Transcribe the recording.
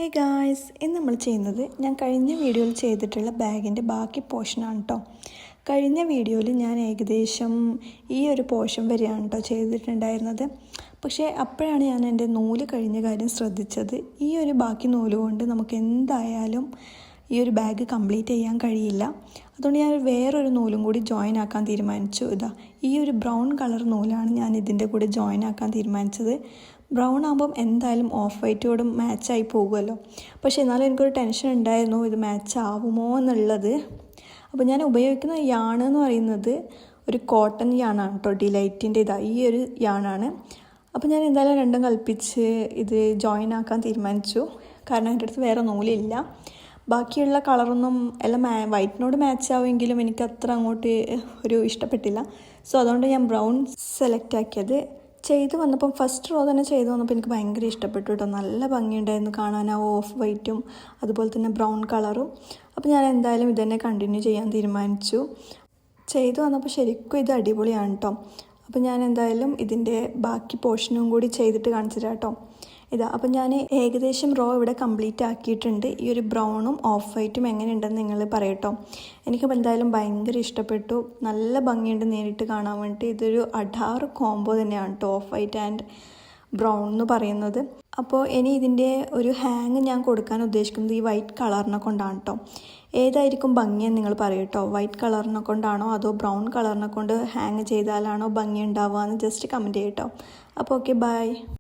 Hey guys, ഇന്ന് നമ്മൾ ചെയ്യുന്നത് ഞാൻ കഴിഞ്ഞ വീഡിയോയിൽ ചെയ്തിട്ടുള്ള ബാഗിൻ്റെ ബാക്കി പോർഷനാണ് കേട്ടോ. കഴിഞ്ഞ വീഡിയോയിൽ ഞാൻ ഏകദേശം ഈ ഒരു പോർഷൻ വരെയാണ് കേട്ടോ ചെയ്തിട്ടുണ്ടായിരുന്നത്. പക്ഷേ അപ്പോഴാണ് ഞാൻ എൻ്റെ നൂല് കഴിഞ്ഞ കാര്യം ശ്രദ്ധിച്ചത്. ഈ ഒരു ബാക്കി നൂല് കൊണ്ട് നമുക്ക് എന്തായാലും ഈ ഒരു ബാഗ് കംപ്ലീറ്റ് ചെയ്യാൻ കഴിയില്ല. അതുകൊണ്ട് ഞാൻ വേറൊരു നൂലും കൂടി ജോയിൻ ആക്കാൻ തീരുമാനിച്ചു. ഈ ഒരു ബ്രൗൺ കളർ നൂലാണ് ഞാൻ ഇതിൻ്റെ കൂടെ ജോയിൻ ആക്കാൻ തീരുമാനിച്ചത്. ബ്രൗൺ ആകുമ്പം എന്തായാലും ഓഫ് വൈറ്റോടും മാച്ചായി പോകുമല്ലോ. പക്ഷേ എന്നാലും എനിക്കൊരു ടെൻഷൻ ഉണ്ടായിരുന്നു, ഇത് മാച്ച് ആവുമോ എന്നുള്ളത്. അപ്പോൾ ഞാൻ ഉപയോഗിക്കുന്ന യാൺ എന്ന് പറയുന്നത് ഒരു കോട്ടൺ യാണാണ് കേട്ടോ, ഡിലൈറ്റിൻ്റെ ഈ ഒരു യാണാണ്. അപ്പോൾ ഞാൻ എന്തായാലും രണ്ടും കൽപ്പിച്ച് ഇത് ജോയിൻ ആക്കാൻ തീരുമാനിച്ചു. കാരണം എൻ്റെ അടുത്ത് വേറെ നൂലില്ല. ബാക്കിയുള്ള കളറൊന്നും എല്ലാം വൈറ്റിനോട് മാച്ച് ആവുമെങ്കിലും എനിക്ക് അത്ര അങ്ങോട്ട് ഒരു ഇഷ്ടപ്പെട്ടില്ല. സോ അതുകൊണ്ട് ഞാൻ ബ്രൗൺ സെലക്ട് ആക്കിയത്. ചെയ്ത് വന്നപ്പം ഫസ്റ്റ് റോ തന്നെ ചെയ്ത് വന്നപ്പോൾ എനിക്ക് ഭയങ്കര ഇഷ്ടപ്പെട്ടു കേട്ടോ. നല്ല ഭംഗിയുണ്ടായിരുന്നു കാണാൻ, ആ ഓഫ് വൈറ്റും അതുപോലെ തന്നെ ബ്രൗൺ കളറും. അപ്പോൾ ഞാൻ എന്തായാലും ഇതുതന്നെ കണ്ടിന്യൂ ചെയ്യാൻ തീരുമാനിച്ചു. ചെയ്ത് വന്നപ്പോൾ ശരിക്കും ഇത് അടിപൊളിയാണ് കേട്ടോ. അപ്പോൾ ഞാൻ എന്തായാലും ഇതിൻ്റെ ബാക്കി പോർഷനും കൂടി ചെയ്തിട്ട് കാണിച്ചു തരാം കേട്ടോ. അപ്പോൾ ഞാൻ ഏകദേശം റോ ഇവിടെ കംപ്ലീറ്റ് ആക്കിയിട്ടുണ്ട്. ഈ ഒരു ബ്രൗണും ഓഫ് വൈറ്റും എങ്ങനെയുണ്ടെന്ന് നിങ്ങൾ പറയട്ടോ. എനിക്കിപ്പോൾ എന്തായാലും ഭയങ്കര ഇഷ്ടപ്പെട്ടു. നല്ല ഭംഗിയുണ്ട് നേരിട്ട് കാണാൻ വേണ്ടിയിട്ട്. ഇതൊരു അഡാറ് കോംബോ തന്നെയാണ് കേട്ടോ, ഓഫ് വൈറ്റ് ആൻഡ് ബ്രൗൺ എന്ന് പറയുന്നത്. അപ്പോൾ ഇനി ഇതിൻ്റെ ഒരു ഹാങ് ഞാൻ കൊടുക്കാൻ ഉദ്ദേശിക്കുന്നത് ഈ വൈറ്റ് കളറിനെ കൊണ്ടാണ് കേട്ടോ. ഏതായിരിക്കും ഭംഗിയെന്ന് നിങ്ങൾ പറയട്ടോ. വൈറ്റ് കളറിനെ കൊണ്ടാണോ അതോ ബ്രൗൺ കളറിനെ കൊണ്ട് ഹാങ് ചെയ്താലാണോ ഭംഗി ഉണ്ടാവുക എന്ന് ജസ്റ്റ് കമൻറ്റ് ചെയ്യട്ടോ. അപ്പോൾ ഓക്കെ, ബൈ.